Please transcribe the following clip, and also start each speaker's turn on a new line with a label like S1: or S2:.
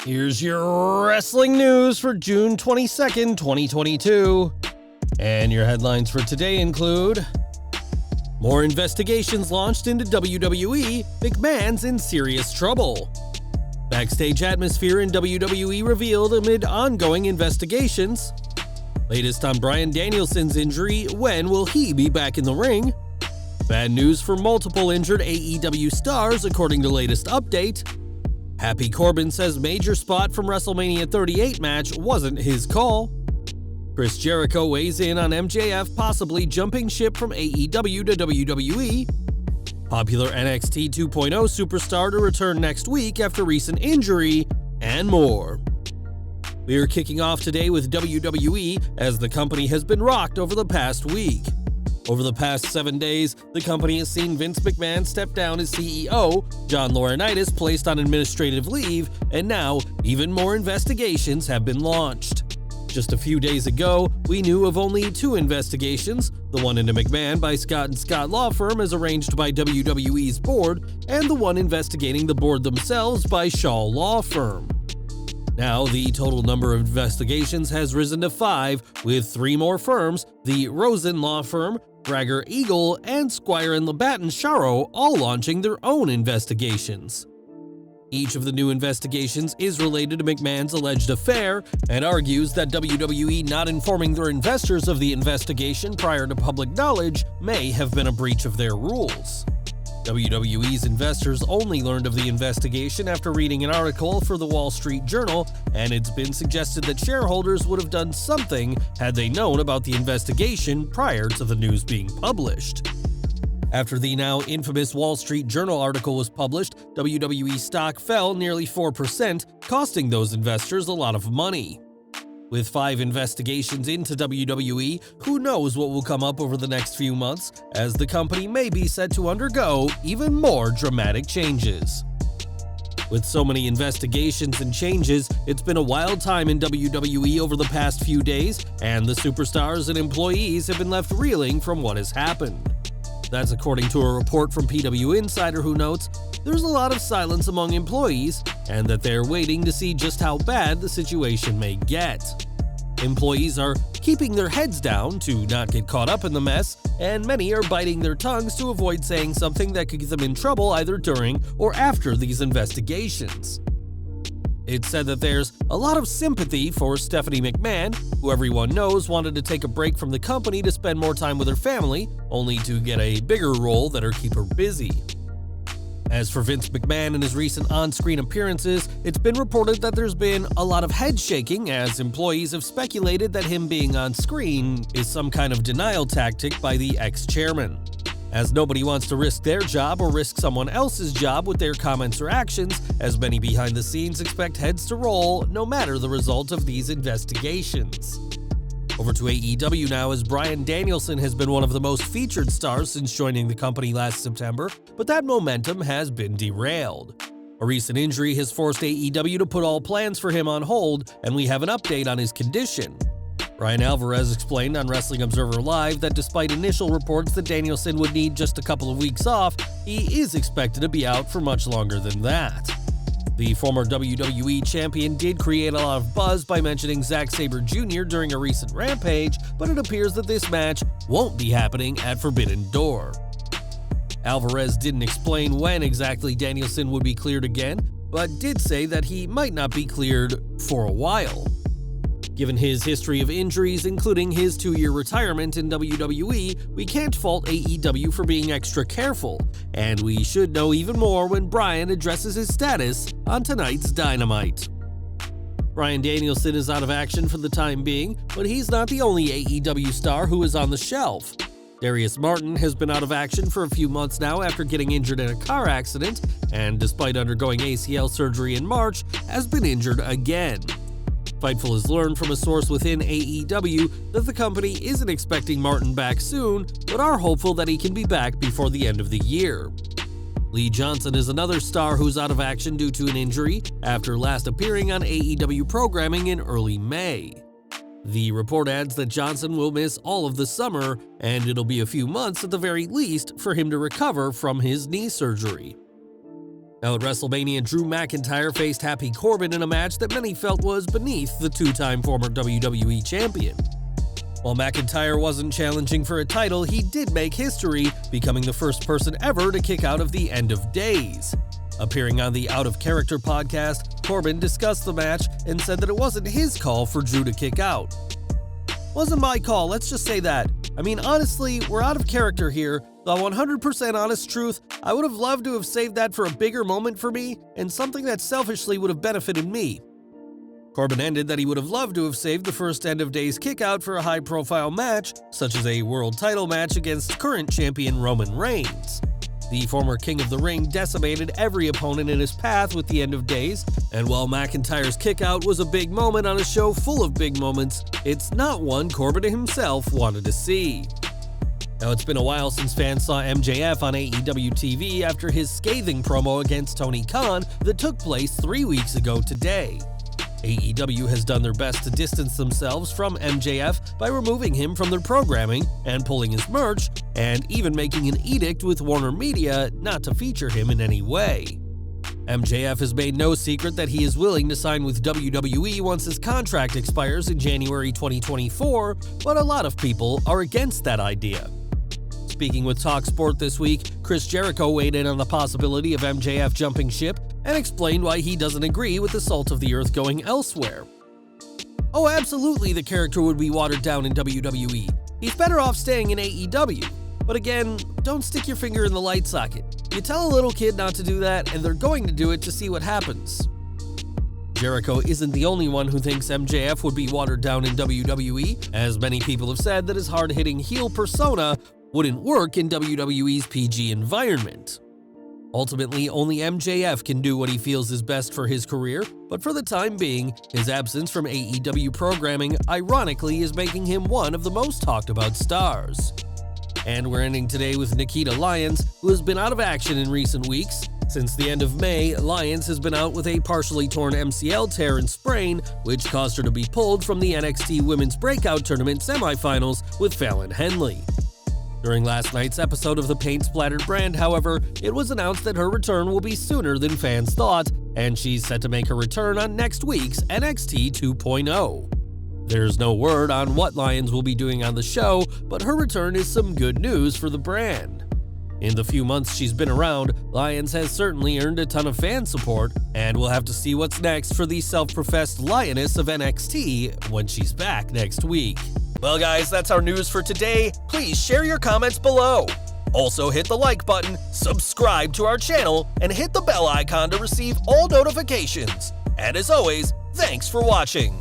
S1: Here's your wrestling news for June 22nd, 2022. And your headlines for today include: more investigations launched into WWE, McMahon's in serious trouble. Backstage atmosphere in WWE revealed amid ongoing investigations. Latest on Bryan Danielson's injury, when will he be back in the ring? Bad news for multiple injured AEW stars according to latest update. Happy Corbin says major spot from WrestleMania 38 match wasn't his call. Chris Jericho weighs in on MJF possibly jumping ship from AEW to WWE. Popular NXT 2.0 superstar to return next week after recent injury, and more. We're kicking off today with WWE as the company has been rocked over the past week. Over the past 7 days, the company has seen Vince McMahon step down as CEO, John Laurinaitis placed on administrative leave, and now even more investigations have been launched. Just a few days ago, we knew of only 2 investigations, the one into McMahon by Scott & Scott Law Firm as arranged by WWE's board, and the one investigating the board themselves by Shaw Law Firm. Now, the total number of investigations has risen to 5, with 3 more firms, the Rosen Law Firm, Bragger Eagle, and Squire & Labatt & Sharo, all launching their own investigations. Each of the new investigations is related to McMahon's alleged affair and argues that WWE not informing their investors of the investigation prior to public knowledge may have been a breach of their rules. WWE's investors only learned of the investigation after reading an article for the Wall Street Journal, and it's been suggested that shareholders would have done something had they known about the investigation prior to the news being published. After the now infamous Wall Street Journal article was published, WWE stock fell nearly 4%, costing those investors a lot of money. With 5 investigations into WWE, who knows what will come up over the next few months, as the company may be set to undergo even more dramatic changes. With so many investigations and changes, it's been a wild time in WWE over the past few days, and the superstars and employees have been left reeling from what has happened. That's according to a report from PW Insider, who notes, there's a lot of silence among employees, and that they're waiting to see just how bad the situation may get. Employees are keeping their heads down to not get caught up in the mess, and many are biting their tongues to avoid saying something that could get them in trouble either during or after these investigations. It's said that there's a lot of sympathy for Stephanie McMahon, who everyone knows wanted to take a break from the company to spend more time with her family, only to get a bigger role that'll keep her busy. As for Vince McMahon and his recent on-screen appearances, it's been reported that there's been a lot of head shaking as employees have speculated that him being on screen is some kind of denial tactic by the ex-chairman. As nobody wants to risk their job or risk someone else's job with their comments or actions, as many behind the scenes expect heads to roll no matter the result of these investigations. Over to AEW now, as Bryan Danielson has been one of the most featured stars since joining the company last September, but that momentum has been derailed. A recent injury has forced AEW to put all plans for him on hold, and we have an update on his condition. Bryan Alvarez explained on Wrestling Observer Live that despite initial reports that Danielson would need just a couple of weeks off, he is expected to be out for much longer than that. The former WWE champion did create a lot of buzz by mentioning Zack Sabre Jr. during a recent Rampage, but it appears that this match won't be happening at Forbidden Door. Alvarez didn't explain when exactly Danielson would be cleared again, but did say that he might not be cleared for a while. Given his history of injuries, including his 2-year retirement in WWE, we can't fault AEW for being extra careful, and we should know even more when Bryan addresses his status on tonight's Dynamite. Bryan Danielson is out of action for the time being, but he's not the only AEW star who is on the shelf. Darius Martin has been out of action for a few months now after getting injured in a car accident, and despite undergoing ACL surgery in March, has been injured again. Fightful has learned from a source within AEW that the company isn't expecting Martin back soon, but are hopeful that he can be back before the end of the year. Lee Johnson is another star who's out of action due to an injury after last appearing on AEW programming in early May. The report adds that Johnson will miss all of the summer, and it'll be a few months at the very least for him to recover from his knee surgery. Now at WrestleMania, Drew McIntyre faced Happy Corbin in a match that many felt was beneath the two-time former WWE champion. While McIntyre wasn't challenging for a title, he did make history, becoming the first person ever to kick out of the End of Days. Appearing on the Out of Character podcast, Corbin discussed the match and said that it wasn't his call for Drew to kick out. Wasn't my call, let's just say that. I mean, honestly, we're out of character here. The 100% honest truth, I would have loved to have saved that for a bigger moment for me and something that selfishly would have benefited me. Corbin ended that he would have loved to have saved the first End of Days kickout for a high-profile match, such as a world title match against current champion Roman Reigns. The former King of the Ring decimated every opponent in his path with the End of Days, and while McIntyre's kickout was a big moment on a show full of big moments, it's not one Corbin himself wanted to see. Now, it's been a while since fans saw MJF on AEW TV after his scathing promo against Tony Khan that took place 3 weeks ago today. AEW has done their best to distance themselves from MJF by removing him from their programming and pulling his merch, and even making an edict with Warner Media not to feature him in any way. MJF has made no secret that he is willing to sign with WWE once his contract expires in January 2024, but a lot of people are against that idea. Speaking with TalkSport this week, Chris Jericho weighed in on the possibility of MJF jumping ship and explained why he doesn't agree with the Salt of the Earth going elsewhere. Oh, absolutely the character would be watered down in WWE. He's better off staying in AEW. But again, don't stick your finger in the light socket. You tell a little kid not to do that, and they're going to do it to see what happens. Jericho isn't the only one who thinks MJF would be watered down in WWE, as many people have said that his hard-hitting heel persona wouldn't work in WWE's PG environment. Ultimately, only MJF can do what he feels is best for his career, but for the time being, his absence from AEW programming ironically is making him one of the most talked about stars. And we're ending today with Nikita Lyons, who has been out of action in recent weeks. Since the end of May, Lyons has been out with a partially torn MCL tear and sprain, which caused her to be pulled from the NXT Women's Breakout Tournament semifinals with Fallon Henley. During last night's episode of the paint-splattered brand, however, it was announced that her return will be sooner than fans thought, and she's set to make her return on next week's NXT 2.0. There's no word on what Lyons will be doing on the show, but her return is some good news for the brand. In the few months she's been around, Lyons has certainly earned a ton of fan support, and we'll have to see what's next for the self-professed lioness of NXT when she's back next week. Well guys, that's our news for today. Please share your comments below. Also hit the like button, subscribe to our channel, and hit the bell icon to receive all notifications. And as always, thanks for watching.